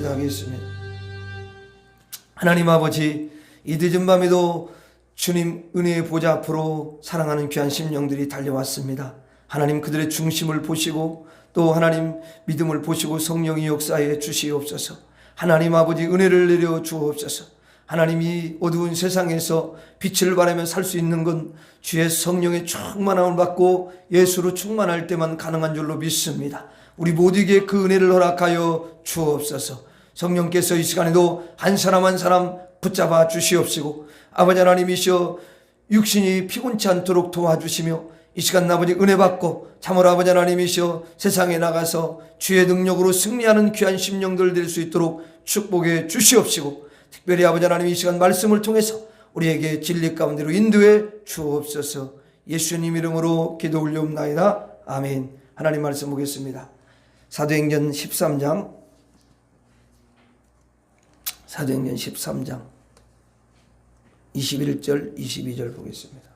기도하겠습니다. 하나님 아버지, 이 늦은 밤에도 주님 은혜의 보좌 앞으로 사랑하는 귀한 심령들이 달려왔습니다. 하나님 그들의 중심을 보시고 또 하나님 믿음을 보시고 성령의 역사에 주시옵소서. 하나님 아버지 은혜를 내려 주옵소서. 하나님 이 어두운 세상에서 빛을 발하며 살 수 있는 건 주의 성령의 충만함을 받고 예수로 충만할 때만 가능한 줄로 믿습니다. 우리 모두에게 그 은혜를 허락하여 주옵소서. 성령께서 이 시간에도 한 사람 한 사람 붙잡아 주시옵시고 아버지 하나님이시여 육신이 피곤치 않도록 도와주시며 이 시간 아버지 은혜 받고 참으로 아버지 하나님이시여 세상에 나가서 주의 능력으로 승리하는 귀한 심령들 될 수 있도록 축복해 주시옵시고 특별히 아버지 하나님 이 시간 말씀을 통해서 우리에게 진리 가운데로 인도해 주옵소서. 예수님 이름으로 기도 올려옵나이다. 아멘. 하나님 말씀 보겠습니다. 사도행전 13장 21절 22절 보겠습니다.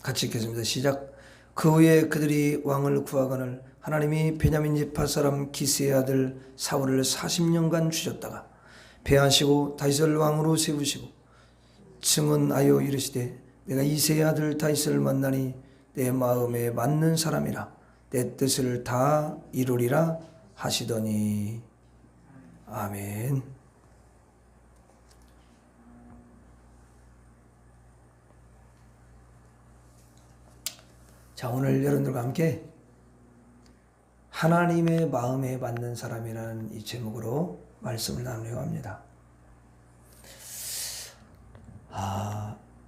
같이 읽겠습니다. 시작. 그 후에 그들이 왕을 구하거늘 하나님이 베냐민 지파 사람 기스의 아들 사울을 40년간 주셨다가 배하시고 다윗을 왕으로 세우시고 증언하여 이르시되 내가 이새의 아들 다윗을 만나니 내 마음에 맞는 사람이라 내 뜻을 다 이루리라 하시더니. 아멘. 자, 오늘 여러분들과 함께 하나님의 마음에 맞는 사람이라는 이 제목으로 말씀을 나누려고 합니다.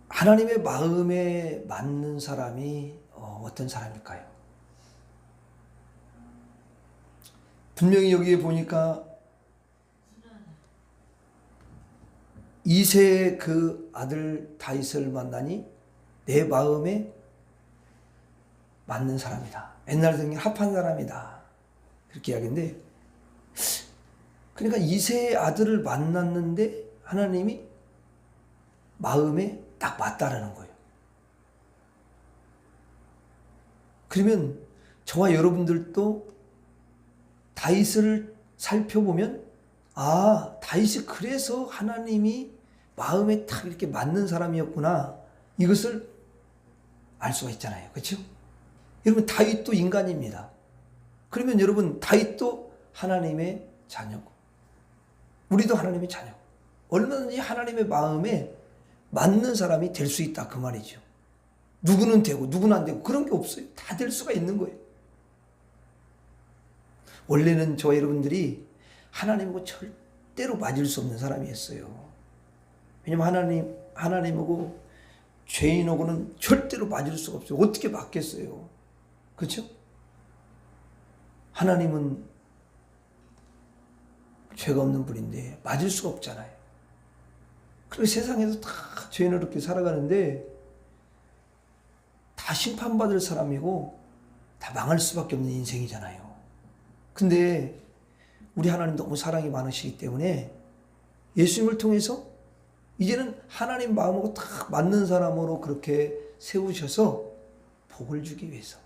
하나님의 마음에 맞는 사람이 어떤 사람일까요? 분명히 여기에 보니까 이새의 그 아들 다윗을 만나니 내 마음에 맞는 사람이다. 옛날 성경 합한 사람이다. 그렇게 이야기인데, 그러니까 이새의 아들을 만났는데 하나님이 마음에 딱 맞다라는 거예요. 그러면 저와 여러분들도 다윗을 살펴보면 다윗이 그래서 하나님이 마음에 딱 이렇게 맞는 사람이었구나, 이것을 알 수가 있잖아요. 그렇죠? 여러분 다윗도 인간입니다. 그러면 여러분 다윗도 하나님의 자녀고 우리도 하나님의 자녀고 얼마든지 하나님의 마음에 맞는 사람이 될 수 있다 그 말이죠. 누구는 되고 누구는 안 되고 그런 게 없어요. 다 될 수가 있는 거예요. 원래는 저와 여러분들이 하나님하고 절대로 맞을 수 없는 사람이었어요. 왜냐면 하나님하고 죄인하고는 절대로 맞을 수가 없어요. 어떻게 맞겠어요? 그렇죠? 하나님은 죄가 없는 분인데 맞을 수가 없잖아요. 그리고 세상에서 다 죄인으로 살아가는데 다 심판받을 사람이고 다 망할 수밖에 없는 인생이잖아요. 근데 우리 하나님 너무 사랑이 많으시기 때문에 예수님을 통해서 이제는 하나님 마음하고 딱 맞는 사람으로 그렇게 세우셔서 복을 주기 위해서.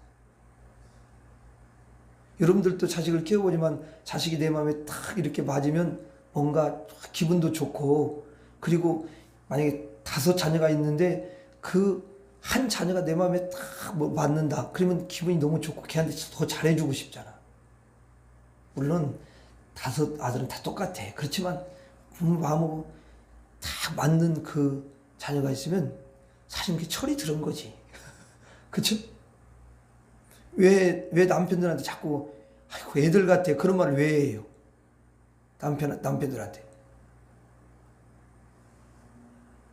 여러분들도 자식을 키워보지만 자식이 내 마음에 딱 이렇게 맞으면 뭔가 기분도 좋고, 그리고 만약에 5 자녀가 있는데 그 한 자녀가 내 마음에 딱 맞는다 그러면 기분이 너무 좋고 걔한테 더 잘해주고 싶잖아. 물론 5 아들은 다 똑같아. 그렇지만 마음하고 딱 맞는 그 자녀가 있으면 사실 이렇게 철이 들은 거지. 그쵸? 왜 남편들한테 자꾸 아이고 애들 같아 그런 말을 왜 해요? 남편들한테.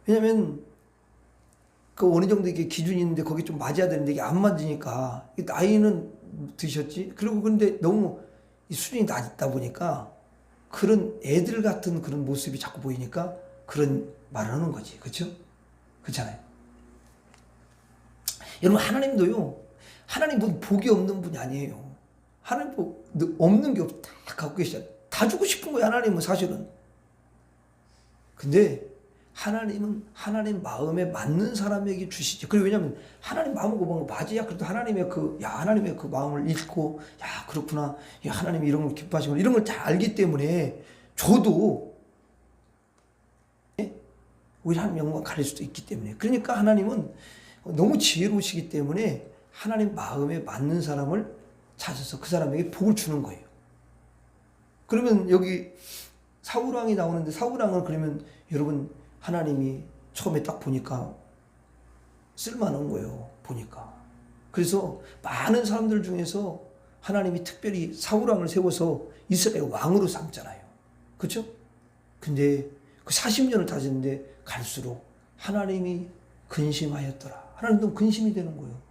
왜냐면 그 어느 정도 이게 기준이 있는데 거기 좀 맞아야 되는데 이게 안 맞으니까, 나이는 드셨지? 그리고 근데 너무 이 수준이 낮다 보니까 그런 애들 같은 그런 모습이 자꾸 보이니까 그런 말을 하는 거지. 그렇죠? 그렇잖아요. 여러분 하나님도요, 하나님 뭐 복이 없는 분이 아니에요. 하나님 복 없는 게 다 갖고 계시잖아요. 다 주고 싶은 거예요, 하나님은 사실은. 근데 하나님은 하나님 마음에 맞는 사람에게 주시지. 그리고 왜냐면 하나님 마음을 보면 맞이야. 그래도 하나님의 하나님의 그 마음을 읽고, 야, 그렇구나. 야, 하나님이 이런 걸 기뻐하시구나. 이런 걸 잘 알기 때문에 저도 오히려 하나님 영광 가릴 수도 있기 때문에. 그러니까 하나님은 너무 지혜로우시기 때문에 하나님 마음에 맞는 사람을 찾아서 그 사람에게 복을 주는 거예요. 그러면 여기 사울왕이 나오는데, 사울왕은 그러면 여러분 하나님이 처음에 딱 보니까 쓸만한 거예요. 보니까. 그래서 많은 사람들 중에서 하나님이 특별히 사울왕을 세워서 이스라엘 왕으로 삼잖아요. 그렇죠? 근데 그 40년을 다졌는데 갈수록 하나님이 근심하였더라. 하나님도 근심이 되는 거예요.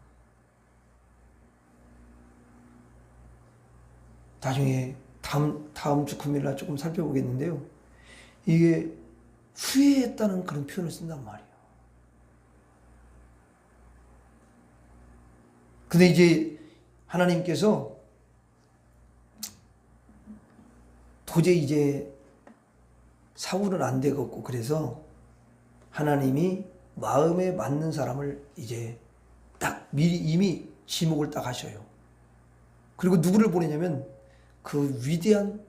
나중에 다음 주 금요일날 조금 살펴보겠는데요. 이게 후회했다는 그런 표현을 쓴단 말이에요. 근데 이제 하나님께서 도저히 이제 사울은 안 되겠고, 그래서 하나님이 마음에 맞는 사람을 이제 딱 미리 이미 지목을 딱 하셔요. 그리고 누구를 보내냐면 그 위대한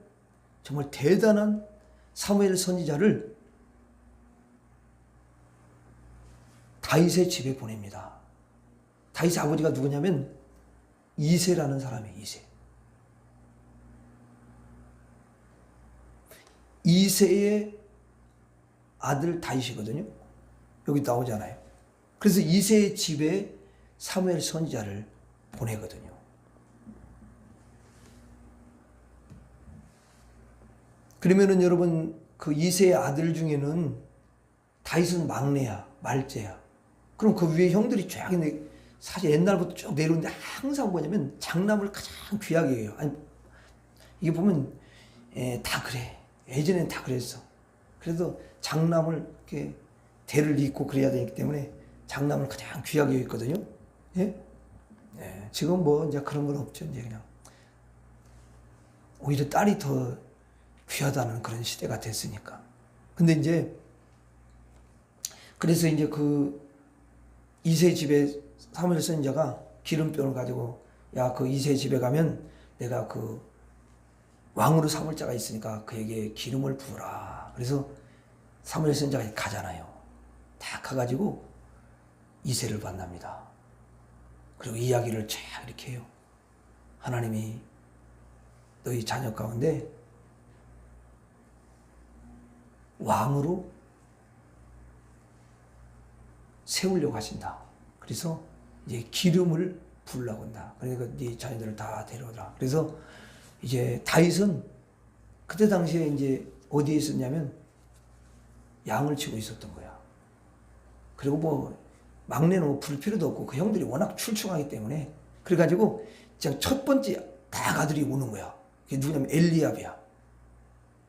정말 대단한 사무엘 선지자를 다윗의 집에 보냅니다. 다윗의 아버지가 누구냐면 이새라는 사람이에요. 이새의 아들 다윗이거든요. 여기 나오잖아요. 그래서 이새의 집에 사무엘 선지자를 보내거든요. 그러면은 여러분 그 이새의 아들 중에는 다윗은 막내야, 말째야. 그럼 그 위에 형들이 쫙 있는데, 사실 옛날부터 쭉 내려오는데 항상 뭐냐면 장남을 가장 귀하게 해요. 아니, 이게 보면 다 그래. 예전엔 다 그랬어. 그래서 장남을 이렇게 대를 잇고 그래야 되기 때문에 장남을 가장 귀하게 했거든요. 예? 예. 지금 뭐 이제 그런 건 없죠. 이제 그냥 오히려 딸이 더 귀하다는 그런 시대가 됐으니까. 근데 이제 그래서 이제 그 이새 집에 사무엘 선지자가 기름병을 가지고, 야, 그 이새 집에 가면 내가 그 왕으로 삼을 자가 있으니까 그에게 기름을 부으라. 그래서 사무엘 선지자가 가잖아요. 다 가가지고 이새를 만납니다. 그리고 이야기를 쫙 이렇게 해요. 하나님이 너희 자녀 가운데 왕으로 세우려고 하신다. 그래서 이제 기름을 부으려고 한다. 그러니까 네 자녀들을 다 데려오라. 그래서 이제 다윗은 그때 당시에 이제 어디에 있었냐면 양을 치고 있었던 거야. 그리고 뭐 막내는 뭐 부를 필요도 없고 그 형들이 워낙 출중하기 때문에, 그래가지고 그냥 첫 번째 다 아들이 오는 거야. 그게 누구냐면 엘리압이야.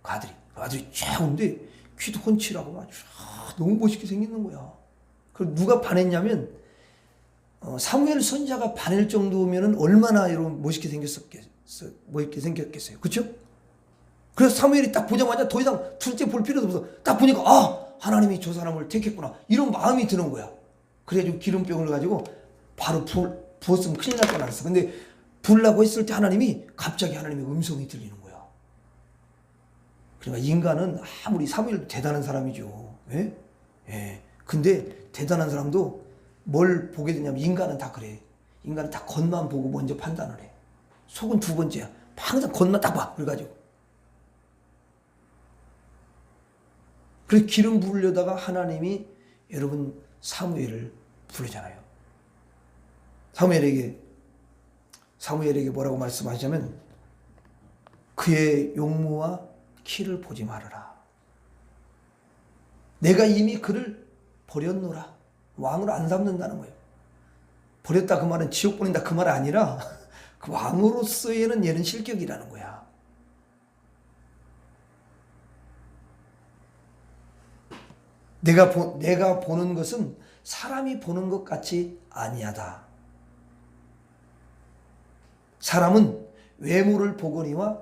그 아들이 쫙 오는데 귀도 훤칠하고 아주 너무 멋있게 생기는 거야. 그리고 누가 반했냐면 사무엘 선지자가 반할 정도면은 얼마나 여러분 멋있게 생겼겠어요. 그렇죠? 그래서 사무엘이 딱 보자마자 더 이상 둘째 볼 필요도 없어. 딱 보니까 하나님이 저 사람을 택했구나. 이런 마음이 드는 거야. 그래가지고 기름병을 가지고 바로 부었으면 큰일 날 뻔했어. 근데 부으려고 했을 때 갑자기 하나님의 음성이 들리는 거야. 그러니까 인간은 아무리 사무엘도 대단한 사람이죠. 예? 예. 근데 대단한 사람도 뭘 보게 되냐면 인간은 다 그래. 인간은 다 겉만 보고 먼저 판단을 해. 속은 두 번째야. 항상 겉만 딱 봐. 그래가지고. 그래서 기름 부으려다가 하나님이 여러분 사무엘을 부르잖아요. 사무엘에게 뭐라고 말씀하시냐면 그의 용모와 키를 보지 말아라. 내가 이미 그를 버렸노라. 왕으로 안 삼는다는 거예요. 버렸다 그 말은 지옥 보낸다 그 말 아니라 그 왕으로서에는 얘는 실격이라는 거야. 내가 보는 것은 사람이 보는 것 같이 아니하다. 사람은 외모를 보거니와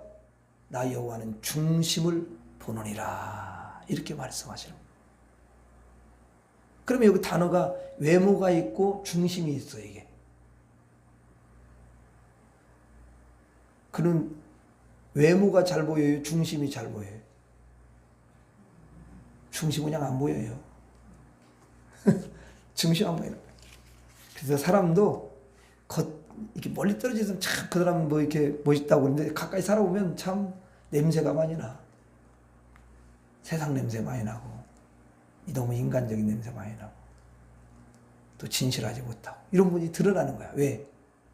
나 여호와는 중심을 보느니라. 이렇게 말씀하시는 거예요. 그러면 여기 단어가 외모가 있고 중심이 있어요. 이게. 그는 외모가 잘 보여요? 중심이 잘 보여요? 중심은 그냥 안 보여요. 중심 안 보이는 거예요. 그래서 사람도 이렇게 멀리 떨어져서 참 그 사람 뭐 이렇게 멋있다고 그러는데 가까이 살아보면 참 냄새가 많이 나. 세상 냄새 많이 나고 너무 인간적인 냄새 많이 나고 또 진실하지 못하고 이런 분이 드러나는 거야. 왜?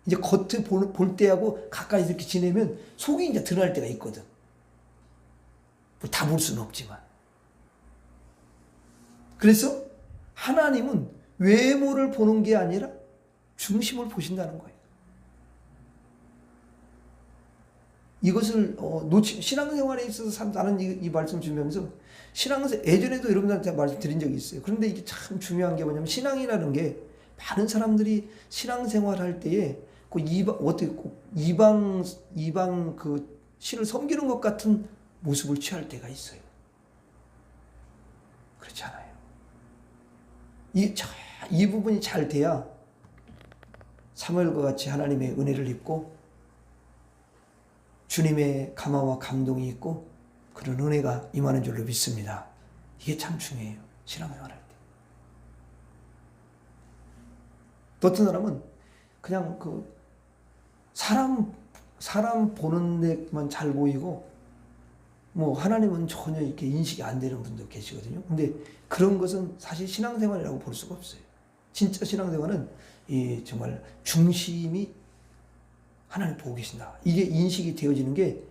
이제 겉에 볼 때하고 가까이 이렇게 지내면 속이 이제 드러날 때가 있거든. 뭐 다 볼 수는 없지만. 그래서 하나님은 외모를 보는 게 아니라 중심을 보신다는 거예요. 이것을 신앙생활에 있어서 나는 이 말씀 주면서 신앙생활 예전에도 여러분들한테 말씀드린 적이 있어요. 그런데 이게 참 중요한 게 뭐냐면 신앙이라는 게 많은 사람들이 신앙생활할 때에 이방 그 신을 섬기는 것 같은 모습을 취할 때가 있어요. 그렇지 않아요. 이 부분이 잘 돼야 사무엘과 같이 하나님의 은혜를 입고 주님의 감화와 감동이 있고 그런 은혜가 임하는 줄로 믿습니다. 이게 참 중요해요. 신앙생활 할 때. 또 어떤 사람은 그냥 사람 보는 데만 잘 보이고 뭐 하나님은 전혀 이렇게 인식이 안 되는 분도 계시거든요. 근데 그런 것은 사실 신앙생활이라고 볼 수가 없어요. 진짜 신앙생활은 정말 중심이 하나님 보고 계신다. 이게 인식이 되어지는 게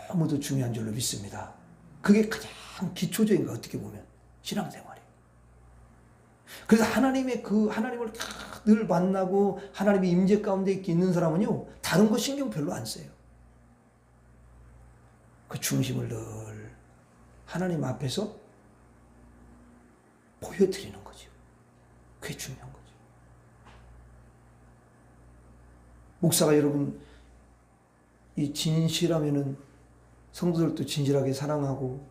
너무도 중요한 줄로 믿습니다. 그게 가장 기초적인 거 어떻게 보면 신앙생활이에요. 그래서 하나님을 늘 만나고 하나님의 임재 가운데 있는 사람은요 다른 거 신경 별로 안 써요. 그 중심을 늘 하나님 앞에서 보여드리는 거죠. 그게 중요한 거죠. 목사가 여러분 이 진실하면은 성도들도 진실하게 사랑하고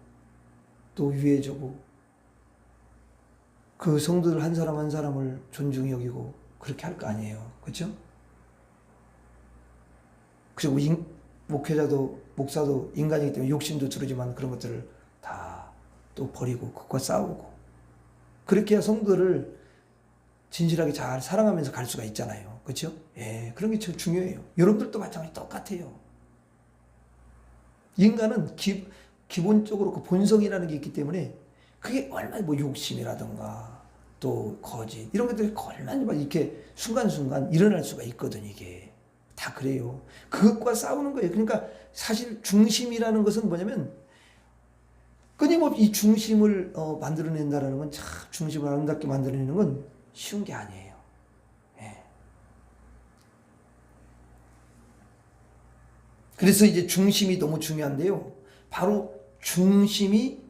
또 위해주고 그 성도들 한 사람 한 사람을 존중히 여기고 그렇게 할 거 아니에요. 그렇죠? 그리고 목사도 인간이기 때문에 욕심도 들으지만 그런 것들을 다 또 버리고 그것과 싸우고 그렇게 해야 성도를 진실하게 잘 사랑하면서 갈 수가 있잖아요. 그렇죠? 예, 그런 게 참 중요해요. 여러분들도 마찬가지 똑같아요. 인간은 기본적으로 그 본성이라는 게 있기 때문에 그게 얼마나 뭐 욕심이라든가 또 거짓 이런 것들이 얼마나 이렇게 순간순간 일어날 수가 있거든. 이게 다 그래요. 그것과 싸우는 거예요. 그러니까 사실 중심이라는 것은 뭐냐면 끊임없이 이 중심을 만들어낸다는 건 참 중심을 아름답게 만들어내는 건 쉬운 게 아니에요. 예. 그래서 이제 중심이 너무 중요한데요. 바로 중심이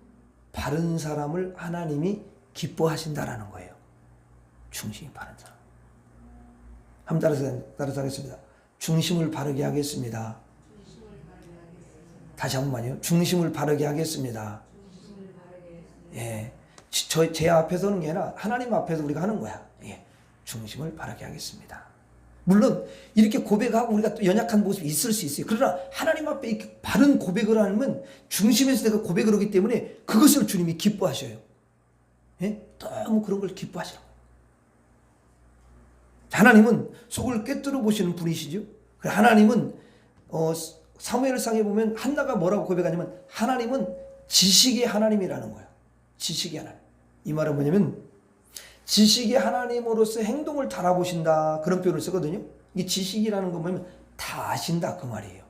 바른 사람을 하나님이 기뻐하신다라는 거예요. 중심이 바른 사람. 한번 따라서 하겠습니다. 중심을 바르게 하겠습니다. 다시 한 번만요. 중심을 바르게 하겠습니다. 예. 제 앞에서 하는 게 아니라 하나님 앞에서 우리가 하는 거야. 예. 중심을 바르게 하겠습니다. 물론 이렇게 고백하고 우리가 또 연약한 모습이 있을 수 있어요. 그러나 하나님 앞에 이렇게 바른 고백을 하면 중심에서 내가 고백을 하기 때문에 그것을 주님이 기뻐하셔요. 예? 너무 그런 걸 기뻐하시는 거예요. 하나님은 속을 꿰뚫어 보시는 분이시죠. 하나님은 사무엘상에 보면 한나가 뭐라고 고백하냐면 하나님은 지식의 하나님이라는 거예요. 지식의 하나님. 이 말은 뭐냐면 지식의 하나님으로서 행동을 달아보신다. 그런 표현을 쓰거든요. 이 지식이라는 건 뭐냐면 다 아신다 그 말이에요.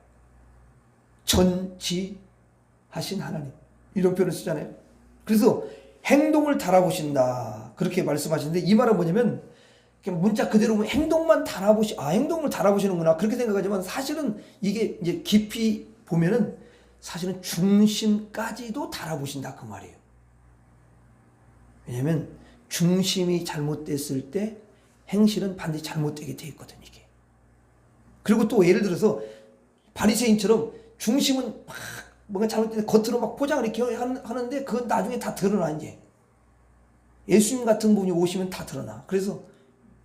전지하신 하나님. 이런 표현을 쓰잖아요. 그래서 행동을 달아보신다. 그렇게 말씀하시는데 이 말은 뭐냐면 문자 그대로 보면 행동을 달아보시는구나. 그렇게 생각하지만 사실은 이게 이제 깊이 보면은 사실은 중심까지도 달아보신다. 그 말이에요. 왜냐면 중심이 잘못됐을 때 행실은 반드시 잘못되게 돼 있거든, 이게. 그리고 또 예를 들어서 바리새인처럼 중심은 막 뭔가 잘못된 겉으로 막 포장을 이렇게 하는데 그건 나중에 다 드러나. 이제 예수님 같은 분이 오시면 다 드러나. 그래서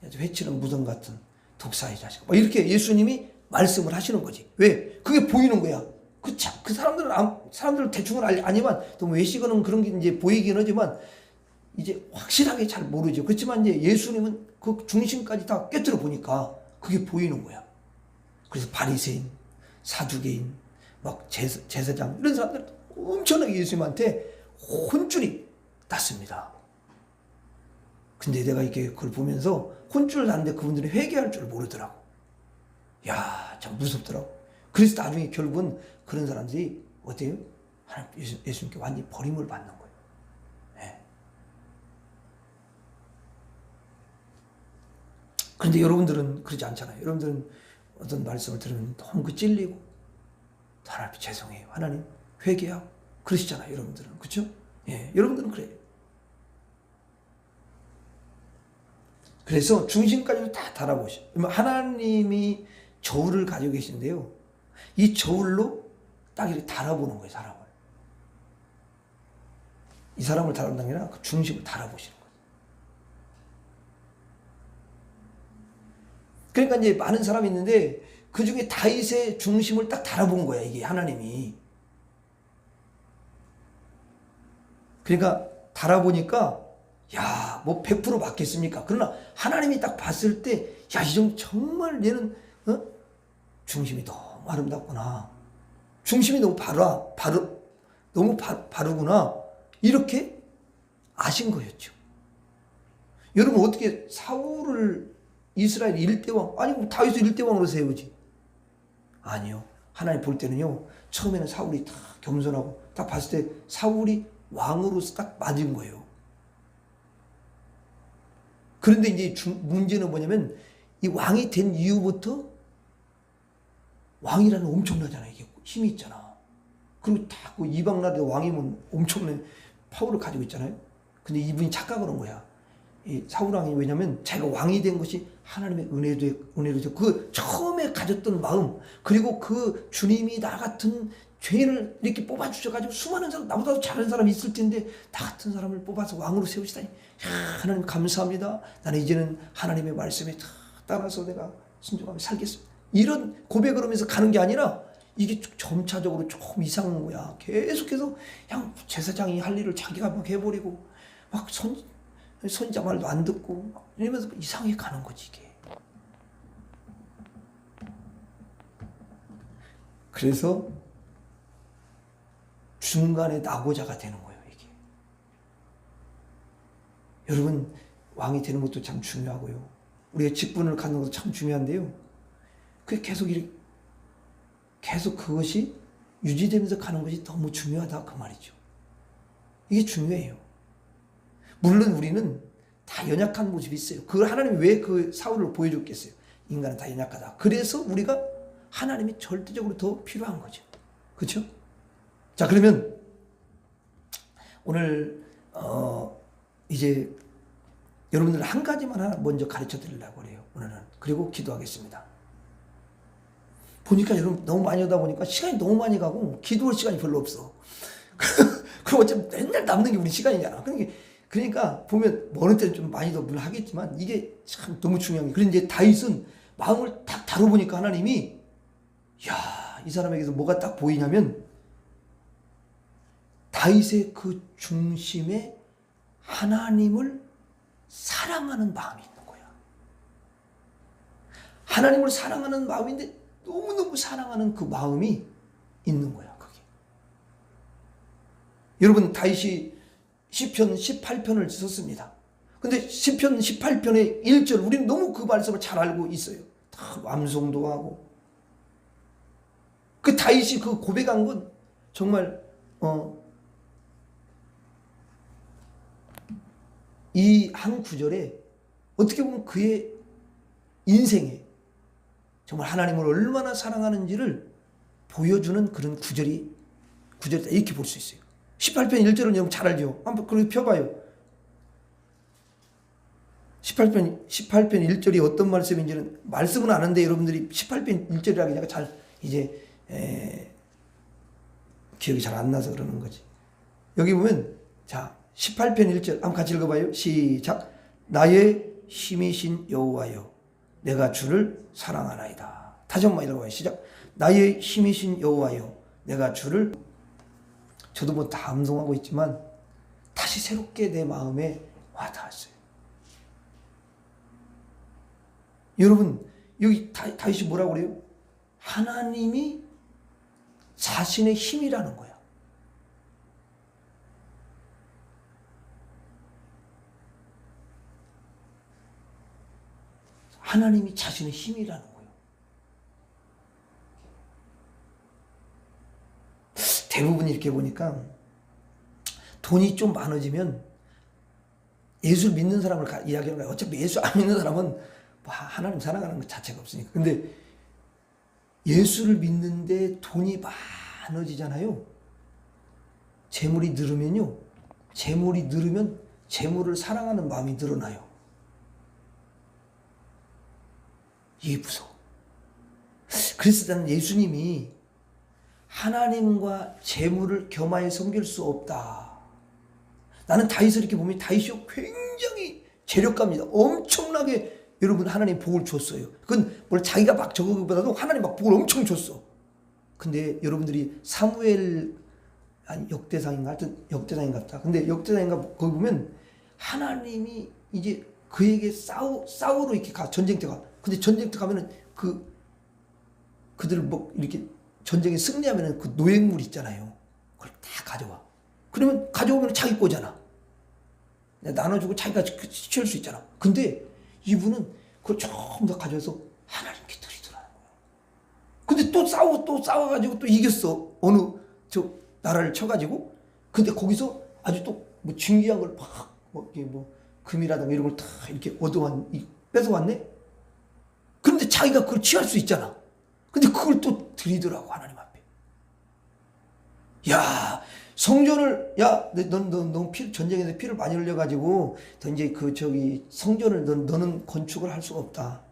회칠은 무덤 같은 독사의 자식 막 이렇게 예수님이 말씀을 하시는 거지. 왜? 그게 보이는 거야. 그 사람들은 대충은 아니만 또 외식은 그런 게 이제 보이긴 하지만 이제 확실하게 잘 모르죠. 그렇지만 이제 예수님은 그 중심까지 다 꿰뚫어 보니까 그게 보이는 거야. 그래서 바리새인, 사두개인, 막 제사장 이런 사람들 엄청나게 예수님한테 혼쭐이 났습니다. 근데 내가 이렇게 그걸 보면서 혼쭐을 났는데 그분들이 회개할 줄 모르더라고. 야, 참 무섭더라고. 그래서 나중에 결국은 그런 사람들이 어때요? 하나님 예수님께 완전히 버림을 받는 거예요. 네. 그런데 여러분들은 그러지 않잖아요. 여러분들은 어떤 말씀을 들으면 너무 찔리고 하나님 죄송해요. 하나님 회개하고 그러시잖아요. 여러분들은. 그렇죠? 예, 여러분들은 그래요. 그래서 중심까지도 다 달아보셔. 하나님이 저울을 가지고 계신데요. 이 저울로 딱 이렇게 달아보는 거예요, 사람을. 이 사람을 달아본다는 게 아니라 그 중심을 달아보시는 거예요. 그러니까 이제 많은 사람이 있는데 그 중에 다윗의 중심을 딱 달아본 거야, 이게 하나님이. 그러니까 달아보니까 야, 뭐 100% 맞겠습니까? 그러나 하나님이 딱 봤을 때 야, 이 정 정말 얘는 중심이 너무 아름답구나. 중심이 너무 너무 바르구나. 이렇게 아신 거였죠. 여러분 어떻게 사울을 이스라엘 1대왕 아니 다윗을 1대왕으로 세우지? 아니요. 하나님 볼 때는요. 처음에는 사울이 딱 겸손하고 딱 봤을 때 사울이 왕으로 딱 맞은 거예요. 그런데 이제 문제는 뭐냐면 이 왕이 된 이후부터 왕이라는 엄청나잖아. 이게 힘이 있잖아. 그리고 다 그 이방 나라의 왕이면 엄청난 파워를 가지고 있잖아요. 근데 이분이 착각을 한 거야. 이 사울 왕이 왜냐면 자기가 왕이 된 것이 하나님의 은혜로 그 처음에 가졌던 마음 그리고 그 주님이 나 같은 죄인을 이렇게 뽑아주셔가지고 수많은 사람 나보다도 잘하는 사람이 있을 텐데 나 같은 사람을 뽑아서 왕으로 세우시다니 하나님 감사합니다. 나는 이제는 하나님의 말씀에 따라서 내가 순종하며 살겠습니다. 이런 고백을 하면서 가는 게 아니라 이게 점차적으로 조금 이상한 거야. 계속해서 그냥 제사장이 할 일을 자기가 막 해버리고 막 선자 말도 안 듣고 이러면서 이상하게 가는 거지 이게. 그래서 중간에 낙오자가 되는 거예요 이게. 여러분 왕이 되는 것도 참 중요하고요. 우리가 직분을 갖는 것도 참 중요한데요. 그게 계속 그것이 유지되면서 가는 것이 너무 중요하다 그 말이죠. 이게 중요해요. 물론 우리는 다 연약한 모습이 있어요. 그걸 하나님이 왜 그 사울을 보여줬겠어요? 인간은 다 연약하다. 그래서 우리가 하나님이 절대적으로 더 필요한 거죠. 그렇죠? 자 그러면 오늘 이제 여러분들 한 가지만 하나 먼저 가르쳐 드리려고 해요. 오늘은. 그리고 기도하겠습니다. 보니까 여러분 너무 많이 오다 보니까 시간이 너무 많이 가고 기도할 시간이 별로 없어. 그럼 어차피 맨날 남는 게 우리 시간이잖아. 그러니까 보면 어느 때는 좀 많이 더 물론 하겠지만 이게 참 너무 중요한 게. 그런데 이제 다윗은 마음을 딱 다뤄보니까 하나님이 이 사람에게서 뭐가 딱 보이냐면 다윗의 그 중심에 하나님을 사랑하는 마음이 있는 거야. 하나님을 사랑하는 마음인데 너무너무 사랑하는 그 마음이 있는 거야. 그게. 여러분 다윗이 시편 18편을 썼습니다. 근데 시편 18편의 1절 우리는 너무 그 말씀을 잘 알고 있어요. 다 암송도 하고. 그 다윗이 그 고백한 건 정말 이 한 구절에 어떻게 보면 그의 인생에 정말 하나님을 얼마나 사랑하는지를 보여주는 그런 구절이다 이렇게 볼 수 있어요. 18편 1절은 여러분 잘 알죠? 한번 그렇게 펴봐요. 18편 1절이 어떤 말씀인지는 말씀은 아는데 여러분들이 18편 1절이라 그냥 잘 이제 기억이 잘 안 나서 그러는 거지. 여기 보면 자 18편 1절 한번 같이 읽어봐요. 시작. 나의 힘이신 여호와여 내가 주를 사랑하나이다. 다시 한번 읽어봐요. 시작. 나의 힘이신 여호와여 내가 주를. 저도 뭐 다 암송하고 있지만 다시 새롭게 내 마음에 와닿았어요. 여러분 여기 다윗이 뭐라고 그래요? 하나님이 자신의 힘이라는 거야. 하나님이 자신의 힘이라는 거예요. 대부분 이렇게 보니까 돈이 좀 많아지면 예수를 믿는 사람을 이야기하는 거예요. 어차피 예수 안 믿는 사람은 하나님 사랑하는 것 자체가 없으니까. 근데 예수를 믿는데 돈이 많아지잖아요. 재물이 늘으면요. 재물이 늘으면 재물을 사랑하는 마음이 늘어나요. 이게 무서워. 그래서 나는 예수님이 하나님과 재물을 겸하여 섬길 수 없다. 나는 다윗을 이렇게 보면 다윗이 굉장히 재력가입니다. 엄청나게 여러분 하나님 복을 줬어요. 그건 뭘 자기가 막 적어보다도 하나님 막 복을 엄청 줬어. 근데 여러분들이 사무엘 아니 역대상인가 하여튼 역대상인가 같다. 근데 역대상인가 거기 보면 하나님이 이제 그에게 싸우러 이렇게 가 전쟁터 가. 근데 전쟁터 가면은 그들을 뭐 이렇게 전쟁에 승리하면은 그 노획물 있잖아요. 그걸 다 가져와. 그러면 가져오면 자기 거잖아. 나눠주고 자기가 취할 수 있잖아. 근데 이분은 그걸 조금 더 가져와서 하나님께 드리더라는 거야. 근데 또 싸워가지고 또 이겼어. 어느 나라를 쳐가지고. 근데 거기서 아주 또 뭐 진귀한 걸 막 뭐 금이라든가 이런 걸 다 이렇게 뺏어왔네. 그런데 자기가 그걸 취할 수 있잖아. 근데 그걸 또 드리더라고 하나님 앞에. 야 성전을 넌 전쟁에서 피를 많이 흘려가지고 더 이제 성전을 너는 건축을 할 수가 없다.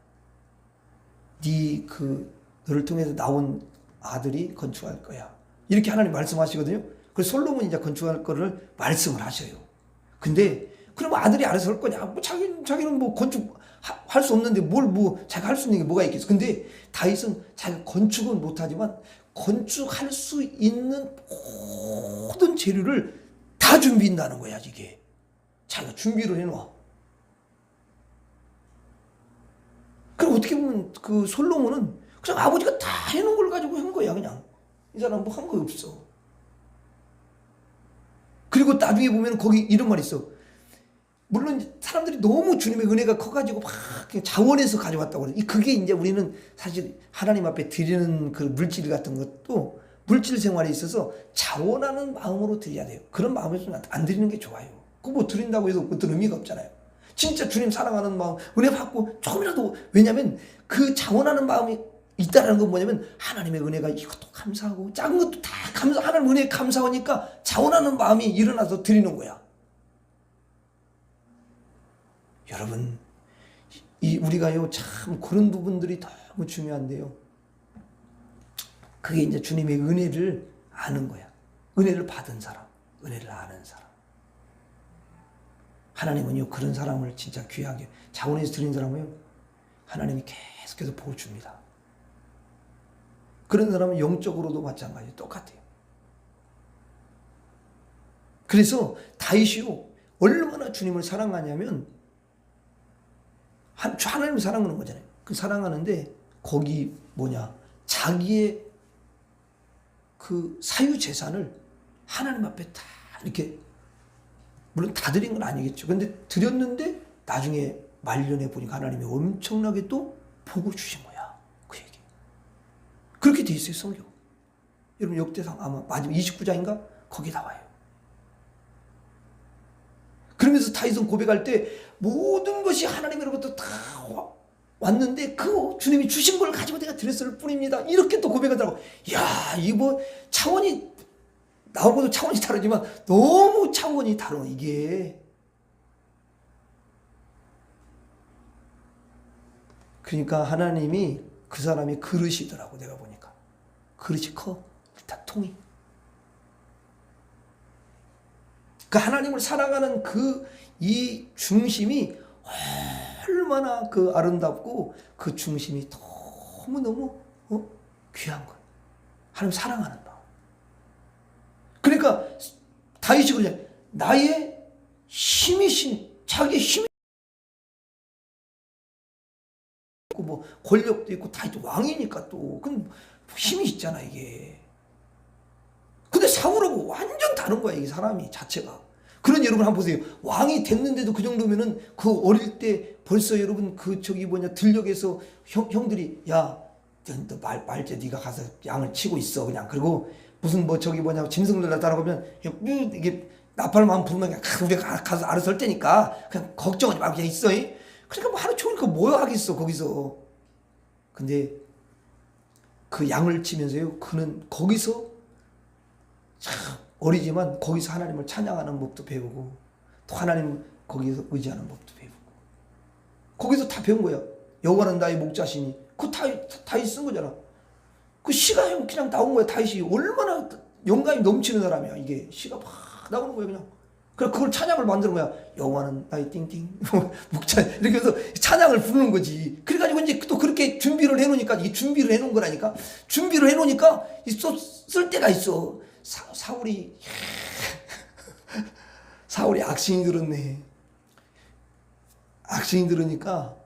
너를 통해서 나온 아들이 건축할 거야. 이렇게 하나님 말씀하시거든요. 그래서 솔로몬이 이제 건축할 거를 말씀을 하셔요. 근데 그럼 아들이 알아서 할 거냐? 뭐 자기는 뭐 건축할 수 없는데 자기가 할 수 있는 게 뭐가 있겠어? 근데 다윗은 자기가 건축은 못하지만 건축할 수 있는 모든 재료를 다 준비한다는 거야, 이게. 자기가 준비를 해놔. 그럼 어떻게 보면 그 솔로몬은 그냥 아버지가 다 해놓은 걸 가지고 한 거야, 그냥. 이 사람 뭐 한 거 없어. 그리고 나중에 보면 거기 이런 말이 있어. 물론 사람들이 너무 주님의 은혜가 커가지고 막 자원해서 가져왔다고 그래. 그게 이제 우리는 사실 하나님 앞에 드리는 그 물질 같은 것도 물질 생활에 있어서 자원하는 마음으로 드려야 돼요. 그런 마음에서 안 드리는 게 좋아요. 그거 뭐 드린다고 해서 어떤 의미가 없잖아요. 진짜 주님 사랑하는 마음, 은혜 받고 조금이라도, 왜냐면 그 자원하는 마음이 있다라는 건 뭐냐면 하나님의 은혜가 이것도 감사하고 작은 것도 다 하나님 은혜에 감사하니까 자원하는 마음이 일어나서 드리는 거야. 여러분, 우리가요, 참 그런 부분들이 너무 중요한데요. 그게 이제 주님의 은혜를 아는 거야. 은혜를 받은 사람, 은혜를 아는 사람. 하나님은요, 그런 사람을 진짜 귀하게, 자원해서 드린 사람은요, 하나님이 계속해서 복을 줍니다. 그런 사람은 영적으로도 마찬가지예요. 똑같아요. 그래서 다윗이요, 얼마나 주님을 사랑하냐면, 하나님을 사랑하는 거잖아요. 그 사랑하는데 거기 자기의 그 사유 재산을 하나님 앞에 다 이렇게, 물론 다 드린 건 아니겠죠. 근데 드렸는데 나중에 말년에 보니까 하나님이 엄청나게 또 복을 주신 거야. 그에게. 그렇게 돼 있어요, 성경. 여러분 역대상 아마 마지막 29장인가 거기 나와요. 그러면서 다윗은 고백할 때 모든 것이 하나님으로부터 다 왔는데 그 주님이 주신 걸 가지고 내가 드렸을 뿐입니다. 이렇게 또 고백하더라고. 야, 이 차원이, 나하고도 차원이 다르지만 너무 차원이 다른 이게. 그러니까 하나님이 그 사람이 그릇이더라고. 내가 보니까 그릇이 커. 일단 통이. 그 하나님을 사랑하는 이 중심이 얼마나 그 아름답고 그 중심이 너무너무 귀한 거예요. 하나님 사랑하는 마음. 그러니까 다윗이 그러냐, 나의 힘이신, 자기의 힘이 있고 뭐 권력도 있고 다 왕이니까 또 그건 힘이 있잖아 이게. 근데 사울하고 완전 다른 거야 이 사람이 자체가. 그런 여러분 한번 보세요. 왕이 됐는데도 그 정도면은 그 어릴 때 벌써 여러분 그 들녘에서 형들이 야, 너 말제 네가 가서 양을 치고 있어 그냥. 그리고 무슨 짐승들 따라가면 이게 나팔만 부르면 그냥 우리가 가서 알아서 할 테니까 그냥 걱정하지 말고 그냥 있어. 그러니까 뭐 하루 종일 뭐 하겠어 거기서. 근데 그 양을 치면서요, 그는 거기서 참 어리지만 거기서 하나님을 찬양하는 법도 배우고 또 하나님 거기서 의지하는 법도 배우고 거기서 다 배운 거야. 여호와는 나의 목자시니 그거 다윗 쓴 거잖아. 그 시가 그냥 나온 거야. 다윗이 얼마나 영감이 넘치는 사람이야. 이게 시가 막 나오는 거야 그냥. 그래서 그걸 찬양을 만드는 거야. 여호와는 나의 띵띵 목자 이렇게 해서 찬양을 부르는 거지. 그래가지고 이제 또 그렇게 준비를 해놓으니까 이게 준비를 해놓은 거라니까. 준비를 해놓으니까 쓸 때가 있어. 사울이 악신이 들었네. 악신이 들으니까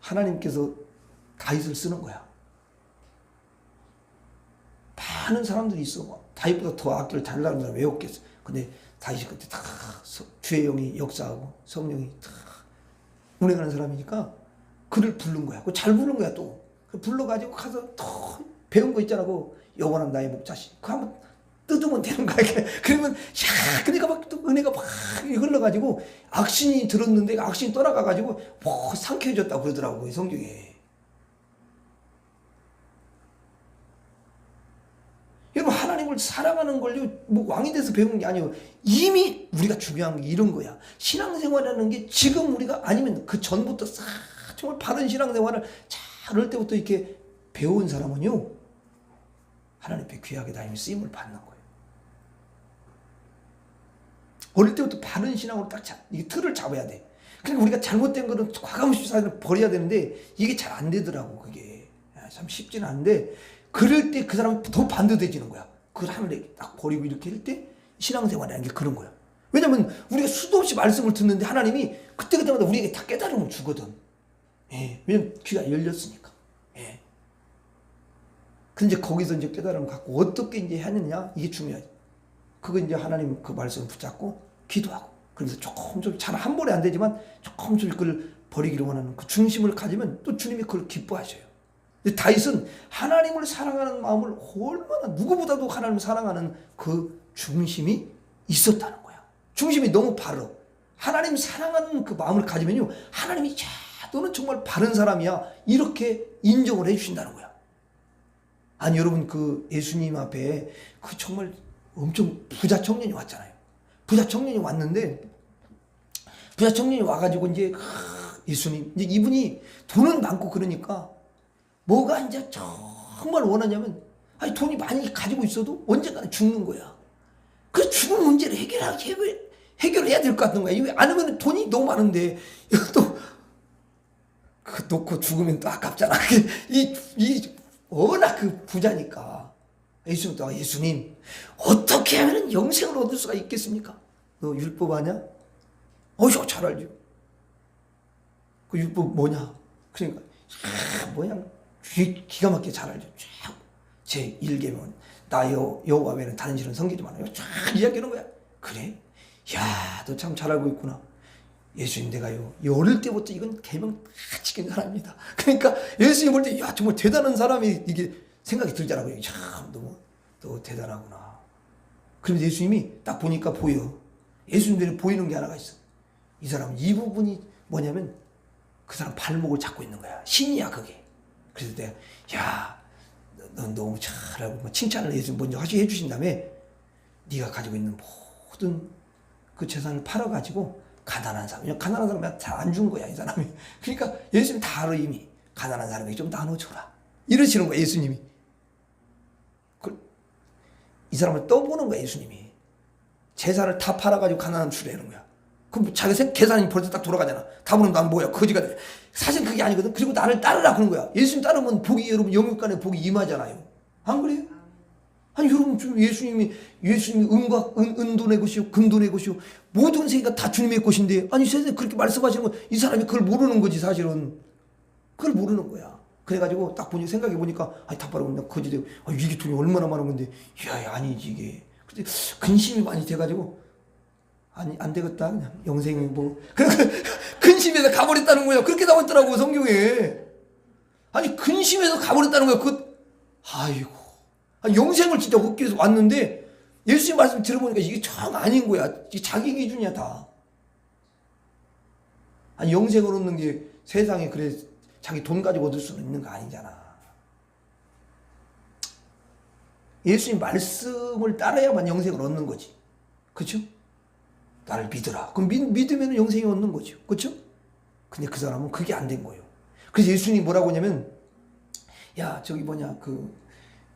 하나님께서 다윗을 쓰는 거야. 많은 사람들이 있어. 다윗보다 더 악기를 잘 나가는 사람 왜 없겠어. 근데 다윗이 그때 다 주의 영이 역사하고 성령이 다 운행하는 사람이니까 그를 부른 거야. 잘 부른 거야 또. 불러가지고 가서 더 배운 거 있잖아. 여호와는 나의 목자시. 그거 한번 뜯으면 되는 거야. 그러면 그러니까 막 또 은혜가 막 흘러가지고 악신이 들었는데 악신이 떠나가가지고 뭐 상쾌해졌다고 그러더라고 이 성경에. 여러분 하나님을 사랑하는 걸요 뭐 왕이 돼서 배우는 게 아니에요. 이미 우리가 중요한 게 이런 거야. 신앙생활이라는 게 지금 우리가 아니면 그 전부터 싹 정말 바른 신앙생활을 잘 어릴 때부터 이렇게 배운 사람은요 하나님께 귀하게 다니며 쓰임을 받는 거예요. 어릴 때부터 바른 신앙으로 딱 이게 틀을 잡아야 돼. 그러니까 우리가 잘못된 거는 과감히 버려야 되는데 이게 잘 안 되더라고. 그게 참 쉽지는 않은데 그럴 때 그 사람은 더 반대되지는 거야. 그걸 하늘에 딱 버리고 이렇게 할 때 신앙생활이라는 게 그런 거야. 왜냐면 우리가 수도 없이 말씀을 듣는데 하나님이 그때마다 우리에게 다 깨달음을 주거든. 예, 왜냐면 귀가 열렸으니까. 예. 근데 이제 거기서 이제 깨달음을 갖고 어떻게 이제 하느냐 이게 중요하지. 그거 이제 하나님 그 말씀을 붙잡고 기도하고 그러면서 조금 좀 잘 한 번에 안 되지만 조금 좀 그걸 버리기를 원하는 그 중심을 가지면 또 주님이 그걸 기뻐하셔요. 근데 다윗은 하나님을 사랑하는 마음을 얼마나 누구보다도 하나님을 사랑하는 그 중심이 있었다는 거야. 중심이 너무 바로 하나님 사랑하는 그 마음을 가지면요 하나님이 야 너는 정말 바른 사람이야 이렇게 인정을 해주신다는 거야. 아니 여러분 그 예수님 앞에 그 정말 엄청 부자 청년이 왔잖아요. 부자 청년이 왔는데 부자 청년이 와가지고 이제 예수님 이제 이분이 돈은 많고 그러니까 뭐가 이제 정말 원하냐면 아니 돈이 많이 가지고 있어도 언젠가는 죽는 거야. 그 죽은 문제를 해결해야 될 것 같은 거야. 왜 안 하면 돈이 너무 많은데 또 그 놓고 죽으면 또 아깝잖아. 워낙 그 부자니까 예수님 또 예수님 어떻게 하면 영생을 얻을 수가 있겠습니까? 너 율법 아냐? 어휴 잘 알죠. 그 율법 뭐냐? 그러니까 뭐냐 기가 막히게 잘 알죠. 제 1계명은 나 여호와 외에는 다른 신을 섬기지 말아요. 쫙 이야기하는 거야. 그래? 야, 너 참 잘 알고 있구나. 예수님 내가요 어릴 때부터 이건 계명 다 지킨 사람입니다. 그러니까 예수님 볼 때 야 정말 대단한 사람이 이게 생각이 들잖아요. 참 너무 또 대단하구나. 그러면 예수님이 딱 보니까 보여. 예수님들이 보이는 게 하나가 있어. 이 사람은 이 부분이 뭐냐면 그 사람 발목을 잡고 있는 거야. 신이야 그게. 그래서 내가 야 넌 너무 잘하고 칭찬을 예수님 먼저 해주신 다음에 네가 가지고 있는 모든 그 재산을 팔아가지고 가난한 사람. 가난한 사람이 잘 안 준 거야, 이 사람이. 그러니까 예수님 다 알아, 이미. 가난한 사람에게 좀 나눠줘라. 이러시는 거야, 예수님이. 이 사람을 떠보는 거야, 예수님이. 재산을 다 팔아가지고 가난한 주례하는 거야. 그럼 자기 계산이 벌써 딱 돌아가잖아. 다 보면 난 뭐야, 거지가 돼. 사실 그게 아니거든. 그리고 나를 따르라 그런 거야. 예수님 따르면 복이, 여러분, 영육간에 복이 임하잖아요. 안 그래요? 아니, 여러분, 좀 예수님이 은과 은도 내 것이요, 금도 내 것이요, 모든 세계가 다 주님의 것인데, 아니, 세상에 그렇게 말씀하시는 건 이 사람이 그걸 모르는 거지, 사실은. 그걸 모르는 거야. 그래가지고 딱 보니, 생각해 보니까, 아니, 다 바로 그냥 거지되고, 아, 이게 돈이 얼마나 많은 건데, 야, 아니지, 이게. 근데 근심이 많이 돼가지고, 아니, 안 되겠다. 그냥 영생이 뭐. 근심에서 가버렸다는 거야. 그렇게 나왔더라고, 성경에. 아니, 근심에서 가버렸다는 거야. 아이고. 영생을 진짜 얻기 위해서 왔는데, 예수님 말씀 들어보니까 이게 정 아닌 거야. 이게 자기 기준이야, 다. 아니, 영생을 얻는 게 세상에 그래, 자기 돈 가지고 얻을 수는 있는 거 아니잖아. 예수님 말씀을 따라야만 영생을 얻는 거지. 그쵸? 나를 믿으라. 그럼 믿으면 영생이 얻는 거죠. 그쵸? 근데 그 사람은 그게 안 된 거예요. 그래서 예수님이 뭐라고 하냐면, 야, 저기 뭐냐,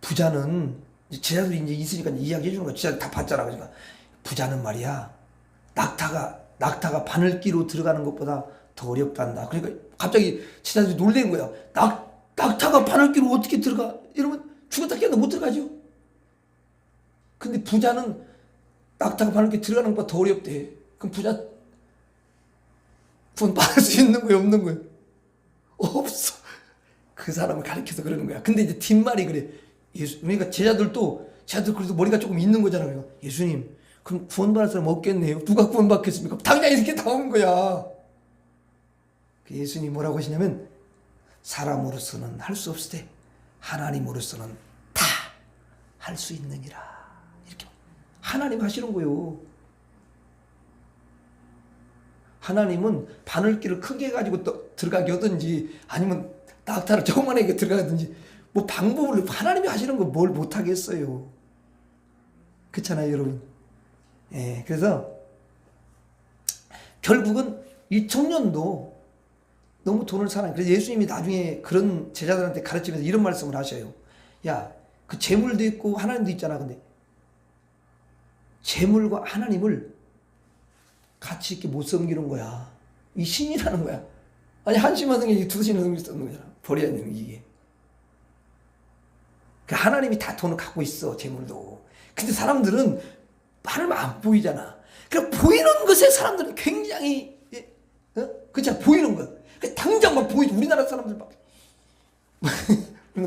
부자는, 제자들이 이제 있으니까 이야기해 주는 거야. 제자들 다 봤잖아. 그러니까, 부자는 말이야, 낙타가 바늘기로 들어가는 것보다 더 어렵단다. 그러니까 갑자기 제자들이 놀란 거야. 낙타가 바늘기로 어떻게 들어가? 이러면 죽었다 깨어나 못 들어가죠. 근데 부자는 낙타가 바늘기로 들어가는 것보다 더 어렵대. 그럼 부자 구원 받을 수 있는 거야, 없는 거야? 없어. 그 사람을 가르쳐서 그러는 거야. 근데 이제 뒷말이 그래. 그러니까 제자들 그래도 머리가 조금 있는 거잖아. 그러니까 예수님, 그럼 구원받을 사람 없겠네요. 누가 구원받겠습니까? 당장 이렇게 나오는 거야. 예수님이 뭐라고 하시냐면, 사람으로서는 할 수 없을 때 하나님으로서는 다 할 수 있느니라. 이렇게 하나님 하시는 거예요. 하나님은 바늘기를 크게 해가지고 들어가게 하든지, 아니면 낙타를 조그만하게 들어가든지, 뭐 방법을 하나님이 하시는 거 뭘 못하겠어요. 그렇잖아요, 여러분. 예, 그래서 결국은 이 청년도 너무 돈을 사랑해. 그래서 예수님이 나중에 그런 제자들한테 가르치면서 이런 말씀을 하셔요. 야, 그 재물도 있고 하나님도 있잖아. 근데 재물과 하나님을 같이 이렇게 못 섬기는 거야. 이 신이라는 거야. 아니, 한심한 성경이 두 신을 섬길 수 없는 거잖아. 버려야 되는 게 이게. 그 하나님이 다 돈을 갖고 있어, 재물도. 근데 사람들은 하나님 안 보이잖아. 그러니까 보이는 것에 사람들은 굉장히, 그렇잖아, 보이는 것. 당장 막 보이지. 우리나라 사람들 막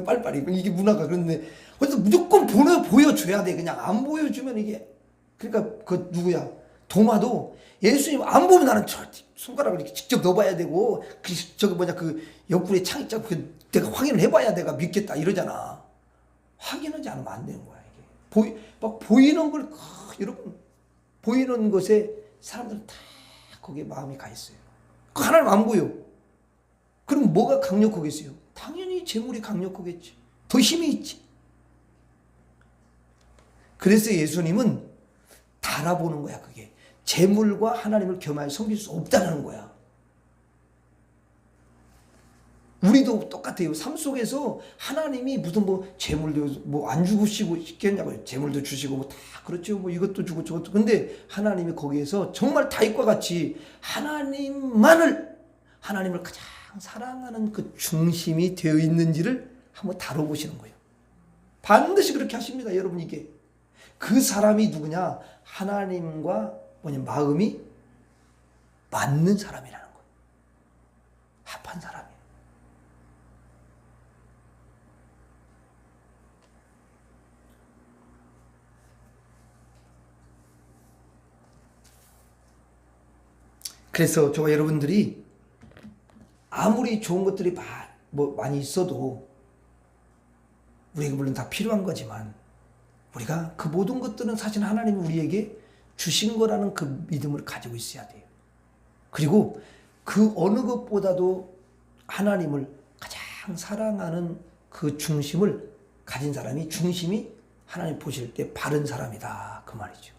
빨리빨리. 이게 문화가 그런데, 그래서 무조건 보여줘야 돼. 그냥 안 보여주면 이게. 그러니까 그 누구야, 도마도 예수님 안 보면 나는 손가락을 이렇게 직접 넣어봐야 되고, 그 옆구리에 창 있잖아. 내가 확인을 해봐야 내가 믿겠다 이러잖아. 확인하지 않으면 안 되는 거야, 이게. 막 보이는 걸, 여러분, 보이는 것에 사람들은 다 거기에 마음이 가 있어요. 하나님 안 보여. 그럼 뭐가 강력하겠어요? 당연히 재물이 강력하겠지. 더 힘이 있지. 그래서 예수님은 달아보는 거야, 그게. 재물과 하나님을 겸하여 섬길 수 없다는 거야. 우리도 똑같아요. 삶 속에서 하나님이 무슨 재물도 안 주시고 싶겠냐고요. 재물도 주시고 다 그렇죠. 이것도 주고 저것도. 근데 하나님이 거기에서 정말 다윗과 같이 하나님을 가장 사랑하는 그 중심이 되어 있는지를 한번 다뤄보시는 거예요. 반드시 그렇게 하십니다, 여러분. 이게 그 사람이 누구냐? 하나님과 마음이 맞는 사람이라는 거예요. 합한 사람이에요. 그래서 저와 여러분들이 아무리 좋은 것들이 많이 있어도 우리에게 물론 다 필요한 거지만, 우리가 그 모든 것들은 사실 하나님이 우리에게 주신 거라는 그 믿음을 가지고 있어야 돼요. 그리고 그 어느 것보다도 하나님을 가장 사랑하는 그 중심을 가진 사람이, 중심이 하나님 보실 때 바른 사람이다, 그 말이죠.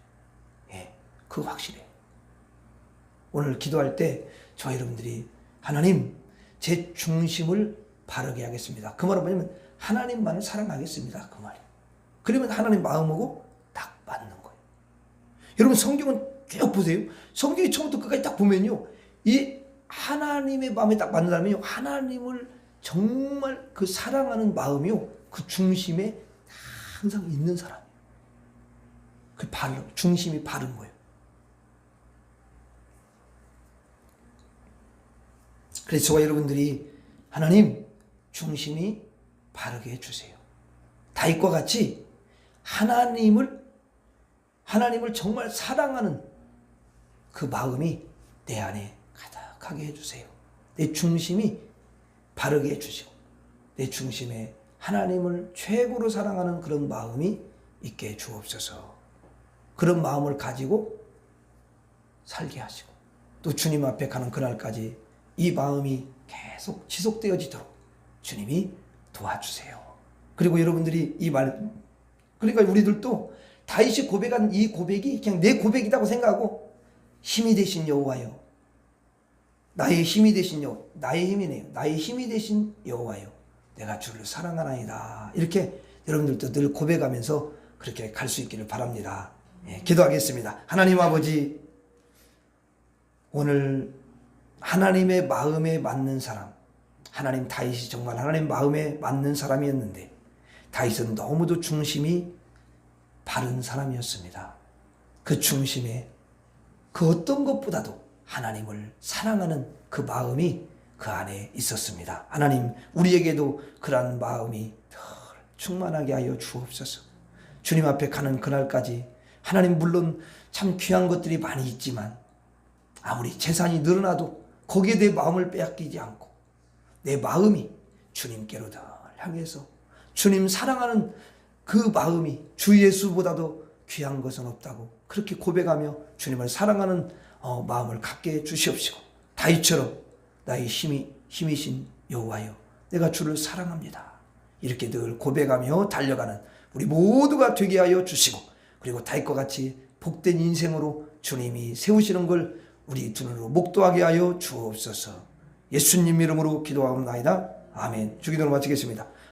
예, 그거 확실해. 오늘 기도할 때 저 여러분들이 하나님 제 중심을 바르게 하겠습니다. 그 말은 뭐냐면 하나님만을 사랑하겠습니다. 그 말이에요. 그러면 하나님 마음하고 딱 맞는 거예요. 여러분 성경은 쭉 보세요. 성경이 처음부터 끝까지 딱 보면요. 이 하나님의 마음에 딱 맞는 사람이요. 하나님을 정말 그 사랑하는 마음이요. 그 중심에 항상 있는 사람이에요. 중심이 바른 거예요. 그래서 저와 여러분들이 하나님 중심이 바르게 해주세요. 다윗과 같이 하나님을 정말 사랑하는 그 마음이 내 안에 가득하게 해주세요. 내 중심이 바르게 해주시고 내 중심에 하나님을 최고로 사랑하는 그런 마음이 있게 주옵소서. 그런 마음을 가지고 살게 하시고 또 주님 앞에 가는 그날까지 이 마음이 계속 지속되어지도록 주님이 도와주세요. 그리고 여러분들이 그러니까 우리들도 다윗이 고백한 이 고백이 그냥 내 고백이라고 생각하고 힘이 되신 여호와여, 나의 힘이 되신 나의 힘이네요. 나의 힘이 되신 여호와여, 내가 주를 사랑하나이다. 이렇게 여러분들도 늘 고백하면서 그렇게 갈 수 있기를 바랍니다. 기도하겠습니다. 하나님 아버지, 오늘 하나님의 마음에 맞는 사람, 하나님 다윗이 정말 하나님 마음에 맞는 사람이었는데 다윗은 너무도 중심이 바른 사람이었습니다. 그 중심에 그 어떤 것보다도 하나님을 사랑하는 그 마음이 그 안에 있었습니다. 하나님, 우리에게도 그러한 마음이 늘 충만하게 하여 주옵소서. 주님 앞에 가는 그날까지 하나님, 물론 참 귀한 것들이 많이 있지만 아무리 재산이 늘어나도 거기에 내 마음을 빼앗기지 않고 내 마음이 주님께로 더 향해서 주님 사랑하는 그 마음이 주 예수보다도 귀한 것은 없다고 그렇게 고백하며 주님을 사랑하는 마음을 갖게 해 주시옵시고, 다윗처럼 나의 힘이신 여호와여, 내가 주를 사랑합니다, 이렇게 늘 고백하며 달려가는 우리 모두가 되게 하여 주시고, 그리고 다윗과 같이 복된 인생으로 주님이 세우시는 걸 우리 두 눈으로 목도하게 하여 주옵소서. 예수님 이름으로 기도하옵나이다. 아멘. 주기도를 마치겠습니다.